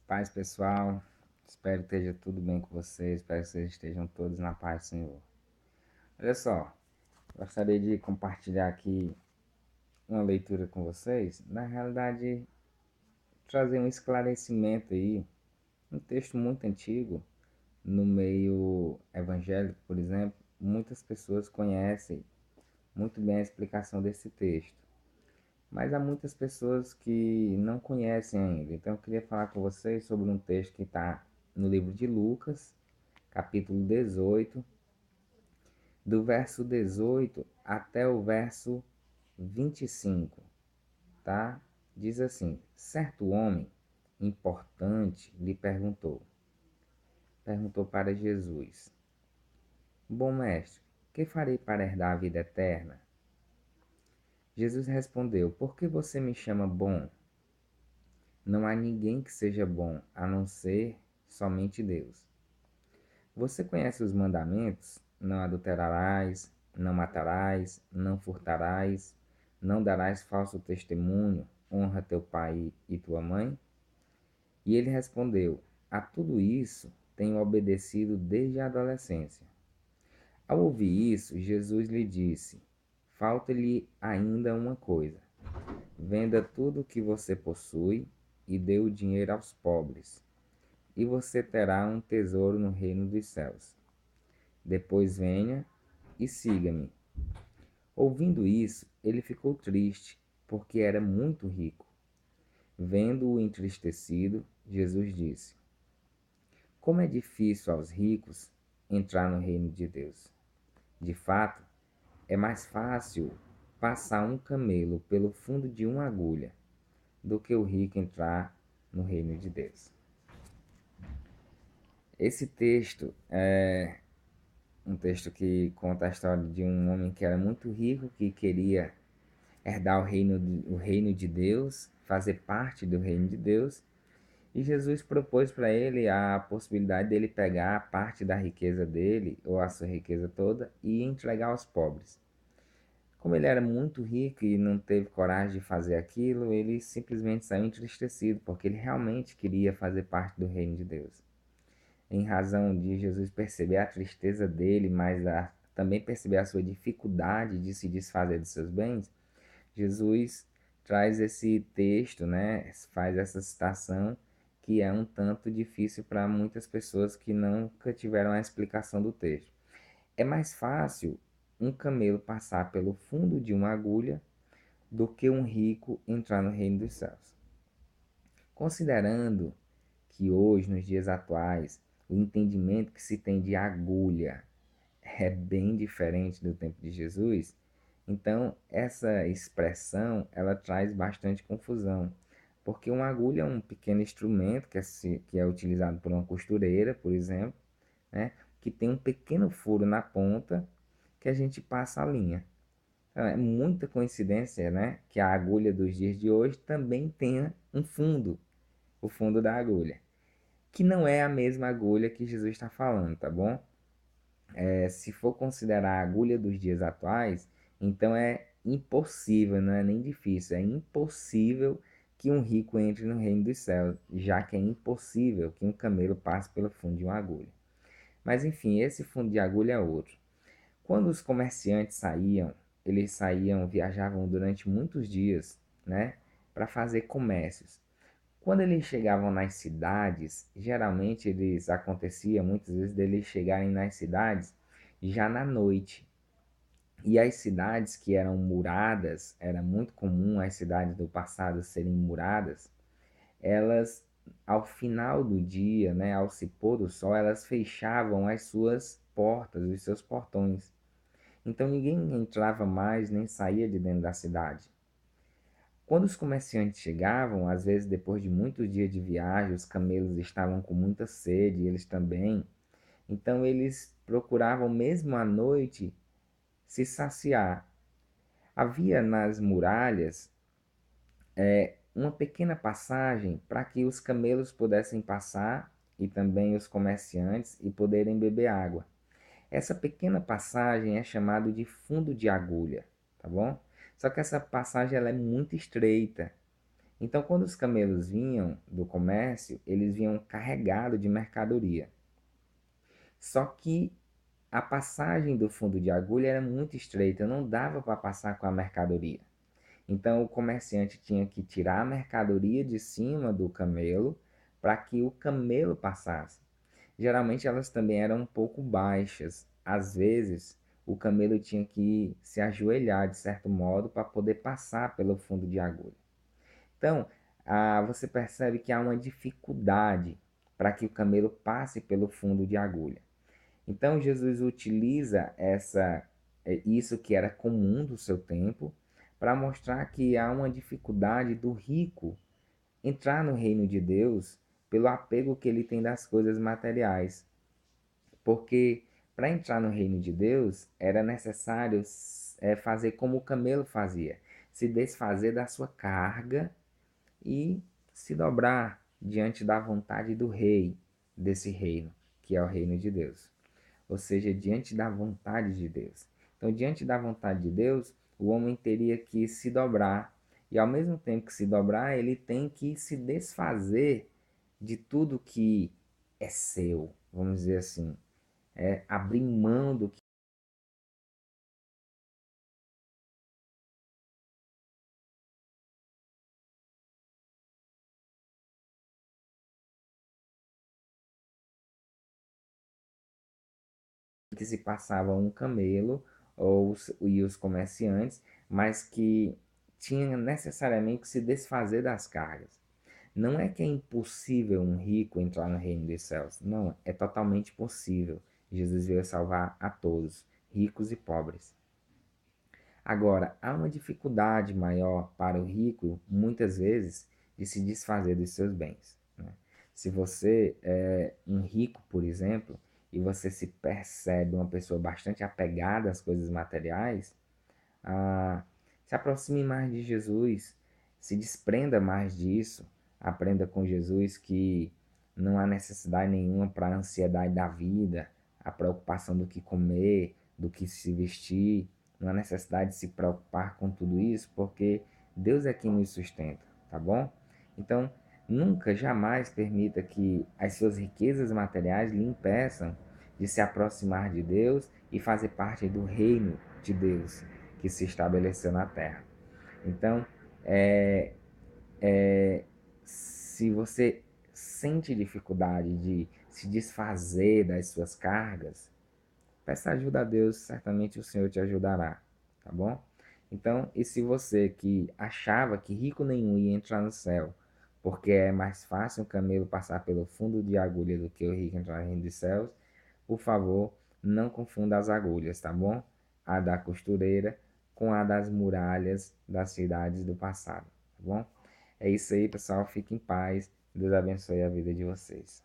Paz, pessoal. Espero que esteja tudo bem com vocês. Espero que vocês estejam todos na paz do Senhor. Olha só, gostaria de compartilhar aqui uma leitura com vocês. Na realidade, trazer um esclarecimento aí, um texto muito antigo, no meio evangélico, por exemplo. Muitas pessoas conhecem muito bem a explicação desse texto, mas há muitas pessoas que não conhecem ainda. Então, eu queria falar com vocês sobre um texto que está no livro de Lucas, capítulo 18, do verso 18 até o verso 25, tá? Diz assim: certo homem importante lhe perguntou para Jesus: bom mestre, que farei para herdar a vida eterna? Jesus respondeu: por que você me chama bom? Não há ninguém que seja bom a não ser somente Deus. Você conhece os mandamentos? Não adulterarás, não matarás, não furtarás, não darás falso testemunho, honra teu pai e tua mãe? E ele respondeu: a tudo isso tenho obedecido desde a adolescência. Ao ouvir isso, Jesus lhe disse: falta-lhe ainda uma coisa. Venda tudo o que você possui e dê o dinheiro aos pobres, e você terá um tesouro no reino dos céus. Depois venha e siga-me. Ouvindo isso, ele ficou triste, porque era muito rico. Vendo-o entristecido, Jesus disse: como é difícil aos ricos entrar no reino de Deus. De fato, é mais fácil passar um camelo pelo fundo de uma agulha do que o rico entrar no reino de Deus. Esse texto é um texto que conta a história de um homem que era muito rico, que queria herdar o reino de Deus, fazer parte do reino de Deus. E Jesus propôs para ele a possibilidade dele pegar parte da riqueza dele, ou a sua riqueza toda, e entregar aos pobres. Como ele era muito rico e não teve coragem de fazer aquilo, ele simplesmente saiu entristecido, porque ele realmente queria fazer parte do reino de Deus. Em razão de Jesus perceber a tristeza dele, mas também perceber a sua dificuldade de se desfazer de seus bens, Jesus traz esse texto, né? Faz essa citação que é um tanto difícil para muitas pessoas que nunca tiveram a explicação do texto. É mais fácil um camelo passar pelo fundo de uma agulha do que um rico entrar no reino dos céus. Considerando que hoje, nos dias atuais, o entendimento que se tem de agulha é bem diferente do tempo de Jesus, então essa expressão ela traz bastante confusão, porque uma agulha é um pequeno instrumento que é utilizado por uma costureira, por exemplo, né, que tem um pequeno furo na ponta que a gente passa a linha. Então, é muita coincidência, né, que a agulha dos dias de hoje também tenha um fundo, o fundo da agulha, que não é a mesma agulha que Jesus está falando, tá bom? Se for considerar a agulha dos dias atuais, então é impossível, não é nem difícil, é impossível que um rico entre no reino dos céus, já que é impossível que um camelo passe pelo fundo de uma agulha. Mas enfim, esse fundo de agulha é outro. Quando os comerciantes saíam, eles saíam, viajavam durante muitos dias, né, para fazer comércios. Quando eles chegavam nas cidades, geralmente eles acontecia muitas vezes deles chegarem nas cidades já na noite. E as cidades que eram muradas, era muito comum as cidades do passado serem muradas, elas ao final do dia, né, ao se pôr do sol, elas fechavam as suas portas, os seus portões. Então ninguém entrava mais nem saía de dentro da cidade. Quando os comerciantes chegavam, às vezes depois de muitos dias de viagem, os camelos estavam com muita sede, eles também. Então eles procuravam mesmo à noite se saciar. Havia nas muralhas uma pequena passagem para que os camelos pudessem passar e também os comerciantes e poderem beber água. Essa pequena passagem é chamada de fundo de agulha, tá bom? Só que essa passagem ela é muito estreita. Então, quando os camelos vinham do comércio, eles vinham carregados de mercadoria. Só que a passagem do fundo de agulha era muito estreita, não dava para passar com a mercadoria. Então o comerciante tinha que tirar a mercadoria de cima do camelo para que o camelo passasse. Geralmente elas também eram um pouco baixas. Às vezes o camelo tinha que se ajoelhar de certo modo para poder passar pelo fundo de agulha. Então você percebe que há uma dificuldade para que o camelo passe pelo fundo de agulha. Então Jesus utiliza isso que era comum do seu tempo para mostrar que há uma dificuldade do rico entrar no reino de Deus pelo apego que ele tem das coisas materiais. Porque para entrar no reino de Deus era necessário fazer como o camelo fazia, se desfazer da sua carga e se dobrar diante da vontade do rei desse reino, que é o reino de Deus, ou seja, diante da vontade de Deus. Então, diante da vontade de Deus, o homem teria que se dobrar, e ao mesmo tempo que se dobrar, ele tem que se desfazer de tudo que é seu, vamos dizer assim, abrir mão do que se passava um camelo e os comerciantes, mas que tinha necessariamente que se desfazer das cargas. Não é que é impossível um rico entrar no reino dos céus. Não, é totalmente possível. Jesus veio salvar a todos, ricos e pobres. Agora, há uma dificuldade maior para o rico, muitas vezes, de se desfazer dos seus bens, né? Se você é um rico, por exemplo, e você se percebe uma pessoa bastante apegada às coisas materiais, ah, se aproxime mais de Jesus, se desprenda mais disso, aprenda com Jesus que não há necessidade nenhuma para a ansiedade da vida, a preocupação do que comer, do que se vestir, não há necessidade de se preocupar com tudo isso, porque Deus é quem nos sustenta, tá bom? Então, nunca, jamais permita que as suas riquezas materiais lhe impeçam de se aproximar de Deus e fazer parte do reino de Deus que se estabeleceu na terra. Então, é, se você sente dificuldade de se desfazer das suas cargas, peça ajuda a Deus, certamente o Senhor te ajudará, tá bom? Então, e se você que achava que rico nenhum ia entrar no céu, porque é mais fácil um camelo passar pelo fundo de agulha do que o rico entrar no reino dos céus, por favor, não confunda as agulhas, tá bom? A da costureira com a das muralhas das cidades do passado, tá bom? É isso aí, pessoal. Fique em paz. Deus abençoe a vida de vocês.